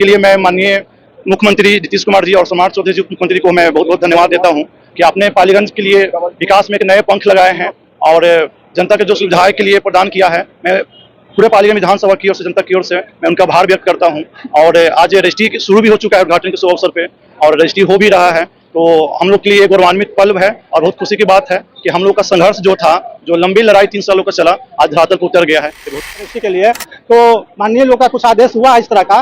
के लिए मैं माननीय मुख्यमंत्री नीतीश कुमार जी और सम्राट चौधरी जी मुख्यमंत्री को मैं बहुत बहुत धन्यवाद देता हूं कि आपने पालीगंज के लिए विकास में एक नए पंख लगाए हैं और जनता के जो सुविधाएं के लिए प्रदान किया है। मैं पूरे पालीगंज विधानसभा की ओर से, जनता की ओर से मैं उनका आभार व्यक्त करता हूं। और आज रजिस्ट्री शुरू भी हो चुका है उद्घाटन के शुभ अवसर पे, और रजिस्ट्री हो भी रहा है, तो हम लोग के लिए गौरवान्वित पल है और बहुत खुशी की बात है कि हम लोग का संघर्ष जो था, जो लंबी लड़ाई 3 सालों का चला, आज धरातल पर उतर गया है। रजिस्ट्री के लिए तो माननीय लोग का कुछ आदेश हुआ इस तरह का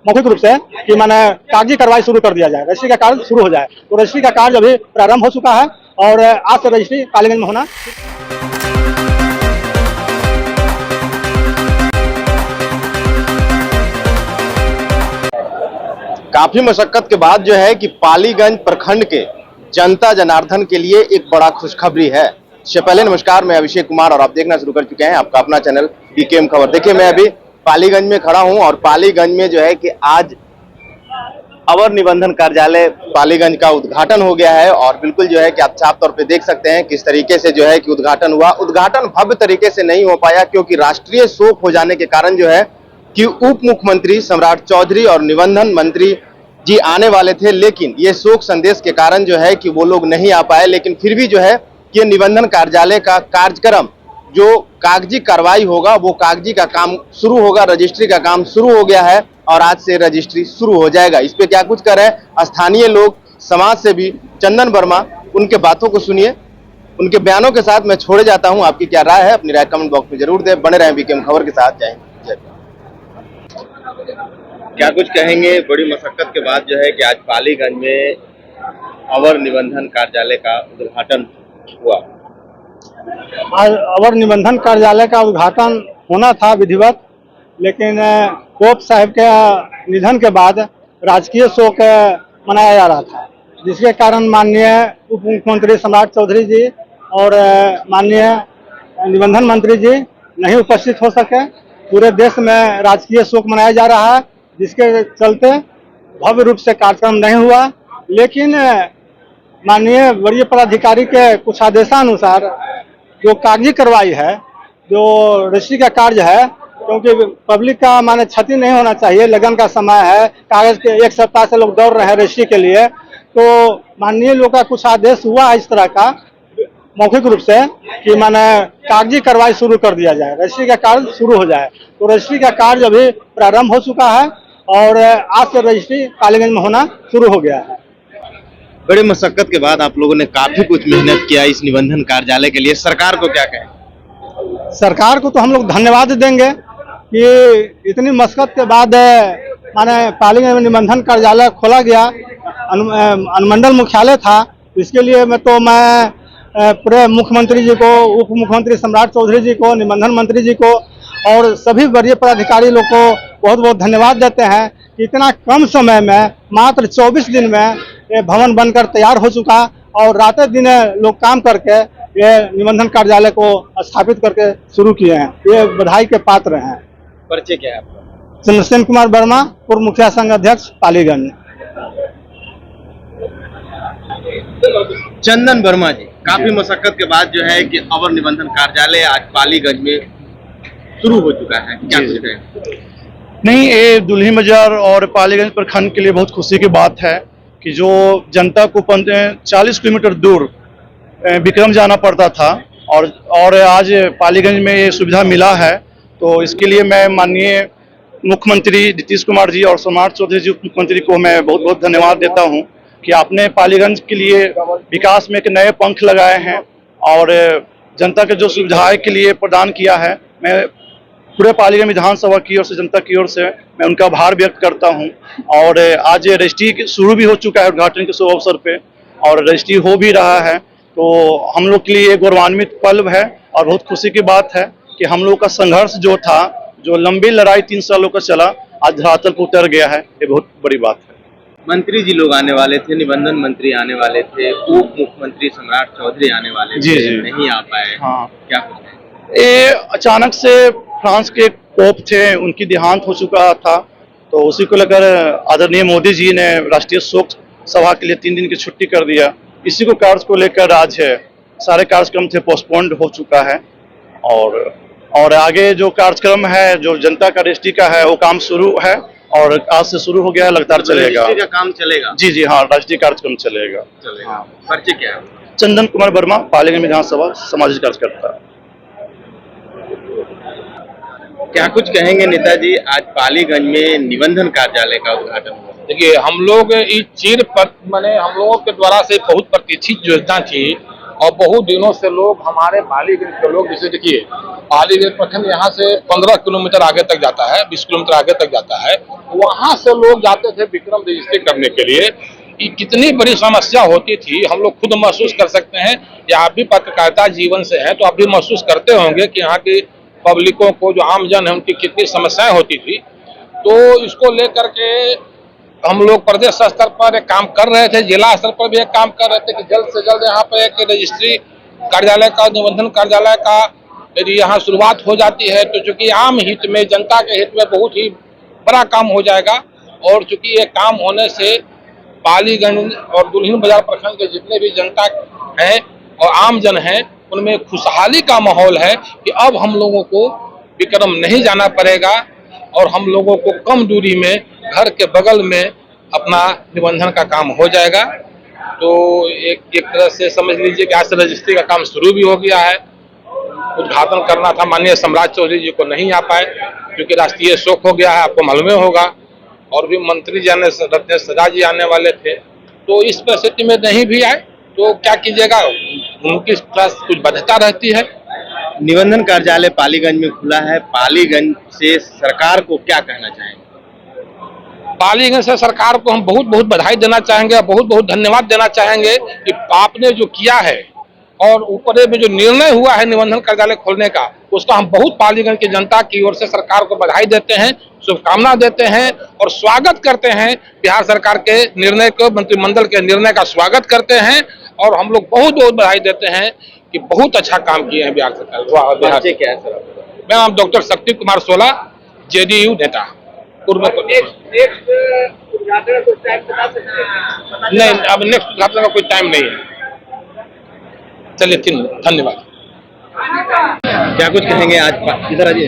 मौखिक रूप से कि माने कागजी कार्रवाई शुरू कर दिया जाए, रजिस्ट्री का कार्य शुरू हो जाए। तो रजिस्ट्री का कार्य अभी प्रारंभ हो चुका है और आज से रजिस्ट्री पालीगंज में होना। काफी मशक्कत के बाद जो है कि पालीगंज प्रखंड के जनता जनार्दन के लिए एक बड़ा खुशखबरी है। इससे पहले नमस्कार, मैं अभिषेक कुमार और आप देखना शुरू कर चुके हैं आपका अपना चैनल बीकेएम खबर। देखिए, मैं अभी पालीगंज में खड़ा हूं और पालीगंज में जो है कि आज अवर निबंधन कार्यालय पालीगंज का उद्घाटन हो गया है और बिल्कुल जो है कि आप साफ तौर पे देख सकते हैं किस तरीके से जो है कि उद्घाटन हुआ। उद्घाटन भव्य तरीके से नहीं हो पाया क्योंकि राष्ट्रीय शोक हो जाने के कारण जो है कि उप मुख्यमंत्री सम्राट चौधरी और निबंधन मंत्री जी आने वाले थे, लेकिन ये शोक संदेश के कारण जो है कि वो लोग नहीं आ पाए। लेकिन फिर भी जो है कि निबंधन कार्यालय का कार्यक्रम जो कागजी कार्रवाई होगा, वो कागजी का काम शुरू होगा, रजिस्ट्री का काम शुरू हो गया है और आज से रजिस्ट्री शुरू हो जाएगा। इस पे क्या कुछ कर रहे हैं स्थानीय लोग, समाज सेवी चंदन वर्मा, उनके बातों को सुनिए, उनके बयानों के साथ मैं छोड़े जाता हूं। आपकी क्या राय है, अपनी राय कमेंट बॉक्स में जरूर दें। बने रहें बीकेएम खबर के साथ। जय हिंद, जय भारत। क्या कुछ कहेंगे, बड़ी मशक्कत के बाद जो है कि आज पालीगंज में अवर निबंधन कार्यालय का उद्घाटन हुआ। आज अवर निबंधन कार्यालय का उद्घाटन होना था विधिवत, लेकिन पोप साहब के निधन के बाद राजकीय शोक मनाया जा रहा था, जिसके कारण माननीय उप मुख्यमंत्री सम्राट चौधरी जी और माननीय निबंधन मंत्री जी नहीं उपस्थित हो सके। पूरे देश में राजकीय शोक मनाया जा रहा है, जिसके चलते भव्य रूप से कार्यक्रम नहीं हुआ। लेकिन माननीय वरीय पदाधिकारी के कुछ आदेशानुसार जो कागजी कार्रवाई है, जो रजिस्ट्री का कार्य है, क्योंकि पब्लिक का माने क्षति नहीं होना चाहिए, लगन का समय है, कागज के 1 सप्ताह से लोग दौड़ रहे हैं रजिस्ट्री के लिए, तो माननीय लोग का कुछ आदेश हुआ इस तरह का मौखिक रूप से कि माने कागजी कार्रवाई शुरू कर दिया जाए, रजिस्ट्री का कार्य शुरू हो जाए। तो रजिस्ट्री का कार्य अभी प्रारंभ हो चुका है और आज से रजिस्ट्री पालीगंज में होना शुरू हो गया है। बड़े मशक्कत के बाद आप लोगों ने काफी कुछ मेहनत किया इस निबंधन कार्यालय के लिए, सरकार को क्या कहें? सरकार को तो हम लोग धन्यवाद देंगे कि इतनी मशक्कत के बाद माने पालीगंज में निबंधन कार्यालय खोला गया। अनुमंडल मुख्यालय था, इसके लिए मैं पूरे मुख्यमंत्री जी को, उप मुख्यमंत्री सम्राट चौधरी जी को, निबंधन मंत्री जी को और सभी वरीय पदाधिकारी लोग को बहुत बहुत धन्यवाद देते हैं कि इतना कम समय में, मात्र 24 दिन में ये भवन बनकर तैयार हो चुका और रातें दिन लोग काम करके ये निबंधन कार्यालय को स्थापित करके शुरू किए हैं। ये बधाई के पात्र हैं। परिचय क्या है आपका? चंद्रसेन कुमार वर्मा, पूर्व मुखिया संघ अध्यक्ष पालीगंज। चंदन वर्मा जी, काफी मशक्कत के बाद जो है कि अवर निबंधन कार्यालय आज पालीगंज में शुरू हो चुका है, क्या कुछ कहें? नहीं, ये दुल्ही मजार और पालीगंज प्रखंड के लिए बहुत खुशी की बात है कि जो जनता को 40 किलोमीटर दूर विक्रम जाना पड़ता था और आज पालीगंज में ये सुविधा मिला है। तो इसके लिए मैं माननीय मुख्यमंत्री नीतीश कुमार जी और सम्राट चौधरी जी मुख्यमंत्री को मैं बहुत बहुत धन्यवाद देता हूं कि आपने पालीगंज के लिए विकास में एक नए पंख लगाए हैं और जनता के जो सुविधाएं के लिए प्रदान किया है। मैं पूरे पालीगंज विधानसभा की ओर से, जनता की ओर से मैं उनका आभार व्यक्त करता हूं। और आज रजिस्ट्री शुरू भी हो चुका है उद्घाटन के शुभ अवसर पे और रजिस्ट्री हो भी रहा है, तो हम लोग के लिए गौरवान्वित पल है और बहुत खुशी की बात है कि हम लोग का संघर्ष जो था, जो लंबी लड़ाई 3 सालों का चला, आज धरातल पर उतर गया है। ये बहुत बड़ी बात है। मंत्री जी लोग आने वाले थे, निबंधन मंत्री आने वाले थे, उप मुख्यमंत्री सम्राट चौधरी आने वाले थे, नहीं आ पाए। हाँ, क्या कुछ? ये अचानक से फ्रांस के पोप थे, उनकी देहांत हो चुका था, तो उसी को लेकर आदरणीय मोदी जी ने राष्ट्रीय शोक सभा के लिए 3 दिन की छुट्टी कर दिया। इसी को कार्य को लेकर आज सारे कार्यक्रम थे पोस्टपोन्ड हो चुका है और आगे जो कार्यक्रम है, जो जनता का रजिस्ट्री का है, वो काम शुरू है और आज से शुरू हो गया है, लगातार चलेगा। रजिस्ट्री का काम चलेगा। जी जी हाँ, राष्ट्रीय कार्यक्रम चलेगा। चलेगा। परिचय क्या है? चंदन कुमार वर्मा, पालीगंज विधानसभा सामाजिक कार्यकर्ता। क्या कुछ कहेंगे नेताजी, आज पालीगंज में निबंधन कार्यालय का उद्घाटन हुआ? देखिए, हम लोग इस चीर पर माने हम लोगों के द्वारा से बहुत प्रतीक्षित योजना थी और बहुत दिनों से लोग हमारे पालीगंज के लोग, जैसे देखिए पालीगंज प्रखंड यहाँ से 15 किलोमीटर आगे तक जाता है, 20 किलोमीटर आगे तक जाता है। वहां से लोग जाते थे विक्रम रजिस्ट्री करने के लिए। ये कितनी बड़ी समस्या होती थी हम लोग खुद महसूस कर सकते हैं, या आप भी पत्रकारिता जीवन से हैं तो आप भी महसूस करते होंगे कि यहाँ की पब्लिकों को, जो आम जन है, उनकी कितनी समस्याएं होती थी। तो इसको लेकर के हम लोग प्रदेश स्तर पर एक काम कर रहे थे, जिला स्तर पर भी एक काम कर रहे थे कि जल्द से जल्द यहाँ पर एक रजिस्ट्री कार्यालय का, निबंधन कार्यालय का यदि यहाँ शुरुआत हो जाती है तो चूंकि आम हित में, जनता के हित में बहुत ही बड़ा काम हो जाएगा। और चूंकि ये काम होने से पालीगंज और दुल्हिन बाजार प्रखंड के जितने भी जनता हैं और आम जन हैं, उनमें खुशहाली का माहौल है कि अब हम लोगों को विक्रम नहीं जाना पड़ेगा और हम लोगों को कम दूरी में घर के बगल में अपना निबंधन का काम हो जाएगा। तो एक तरह से समझ लीजिए कि आज से रजिस्ट्री का काम शुरू भी हो गया है। उद्घाटन करना था, माननीय सम्राट चौधरी जी को नहीं आ पाए क्योंकि राष्ट्रीय शोक हो गया है, आपको मालूम होगा। और भी मंत्री जी आने, रत्नेश सदा जी आने वाले थे, तो इस परिस्थिति में नहीं भी आए तो क्या कीजिएगा, उनकी कुछ बाध्यता रहती है। निबंधन कार्यालय पालीगंज में खुला है, पालीगंज से सरकार को क्या कहना चाहेंगे? पालीगंज से सरकार को हम बहुत बहुत बधाई देना चाहेंगे, बहुत बहुत धन्यवाद देना चाहेंगे कि आपने जो किया है और ऊपर में जो निर्णय हुआ है निबंधन कार्यालय खोलने का, उसका हम बहुत पालीगंज की जनता की ओर से सरकार को बधाई देते हैं, शुभकामना देते हैं और स्वागत करते हैं। बिहार सरकार के निर्णय को, मंत्रिमंडल के निर्णय का स्वागत करते हैं और हम लोग बहुत बहुत बधाई देते हैं कि बहुत अच्छा काम किए हैं बिहार सरकार। परिचय क्या है सर? मेरा नाम डॉक्टर शक्ति कुमार सोला, जेडीयू नेता, पूर्व में। नहीं, अब नेक्स्ट उद्घाटन का कोई टाइम नहीं है। चलिए, धन्यवाद। क्या कुछ कहेंगे, आज इधर आइए,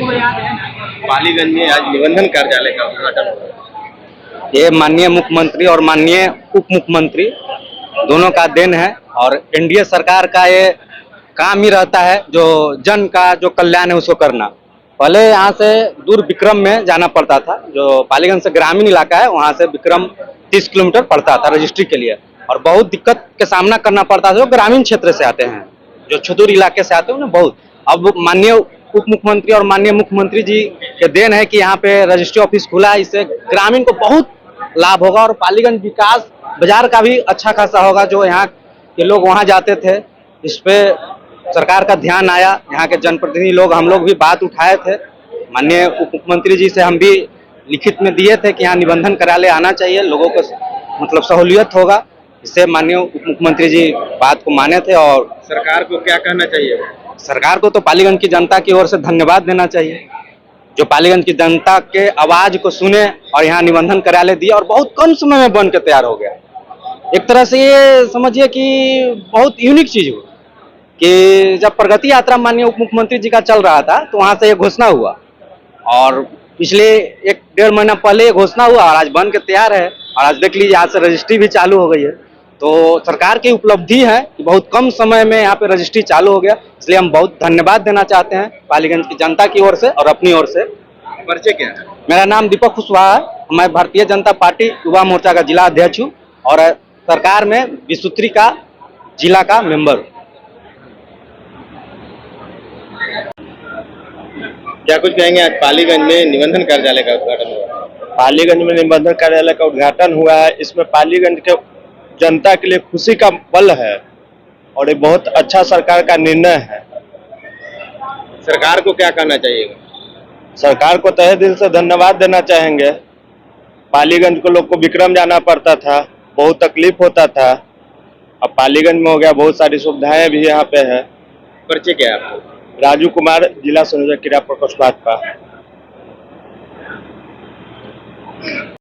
पालीगंज में आज निबंधन कार्यालय का उद्घाटन हुआ? ये माननीय मुख्यमंत्री और माननीय उप मुख्यमंत्री दोनों का देन है और एनडीए सरकार का ये काम ही रहता है जो जन का जो कल्याण है उसको करना। पहले यहाँ से दूर विक्रम में जाना पड़ता था, जो पालीगंज से ग्रामीण इलाका है, वहाँ से विक्रम 30 किलोमीटर पड़ता था रजिस्ट्री के लिए और बहुत दिक्कत के सामना करना पड़ता था। जो ग्रामीण क्षेत्र से आते हैं, जो सुदूर इलाके से आते हैं उन्हें बहुत। अब माननीय उप मुख्यमंत्री और माननीय मुख्यमंत्री जी के देन है कि यहाँ पे रजिस्ट्री ऑफिस खुला है, इससे ग्रामीण को बहुत लाभ होगा और पालीगंज विकास बाजार का भी अच्छा खासा होगा। जो यहाँ के लोग वहाँ जाते थे, इस पे सरकार का ध्यान आया, यहाँ के जनप्रतिनिधि लोग, हम लोग भी बात उठाए थे, माननीय उप मुख्यमंत्री जी से हम भी लिखित में दिए थे कि यहाँ निबंधन कार्यालय आना चाहिए, लोगों को मतलब सहूलियत होगा। इससे माननीय उप मुख्यमंत्री जी बात को माने थे। और सरकार को क्या कहना चाहिए? सरकार को तो पालीगंज की जनता की ओर से धन्यवाद देना चाहिए, जो पालीगंज की जनता के आवाज को सुने और यहाँ निबंधन कार्यालय दिया और बहुत कम समय में बन के तैयार हो गया। एक तरह से ये समझिए कि बहुत यूनिक चीज हुआ कि जब प्रगति यात्रा माननीय उप मुख्यमंत्री जी का चल रहा था तो वहां से ये घोषणा हुआ और पिछले 1-1.5 महीना पहले ये घोषणा हुआ और आज बन के तैयार है। और आज देख लीजिए, आज से रजिस्ट्री भी चालू हो गई है। तो सरकार की उपलब्धि है कि बहुत कम समय में यहाँ पे रजिस्ट्री चालू हो गया, इसलिए हम बहुत धन्यवाद देना चाहते हैं पालीगंज की जनता की ओर से और अपनी ओर से। परिचय क्या है? मेरा नाम दीपक कुशवाहा है, मैं भारतीय जनता पार्टी युवा मोर्चा का जिला अध्यक्ष हूँ और सरकार में विसूत्री का जिला का मेंबर। क्या कुछ कहेंगे, आज पालीगंज में निबंधन कार्यालय का उद्घाटन हुआ? पालीगंज में निबंधन कार्यालय का उद्घाटन हुआ है। इसमें पालीगंज के जनता के लिए खुशी का पल है और ये बहुत अच्छा सरकार का निर्णय है। सरकार को क्या कहना चाहिए? सरकार को तहे दिल से धन्यवाद देना चाहेंगे। पालीगंज को लोग को विक्रम जाना पड़ता था, बहुत तकलीफ होता था, अब पालीगंज में हो गया, बहुत सारी सुविधाएं भी यहाँ पे है। परिचय क्या है आपको? राजू कुमार, जिला संयोजक क्रीड़ा प्रकोष्ठ भाजपा।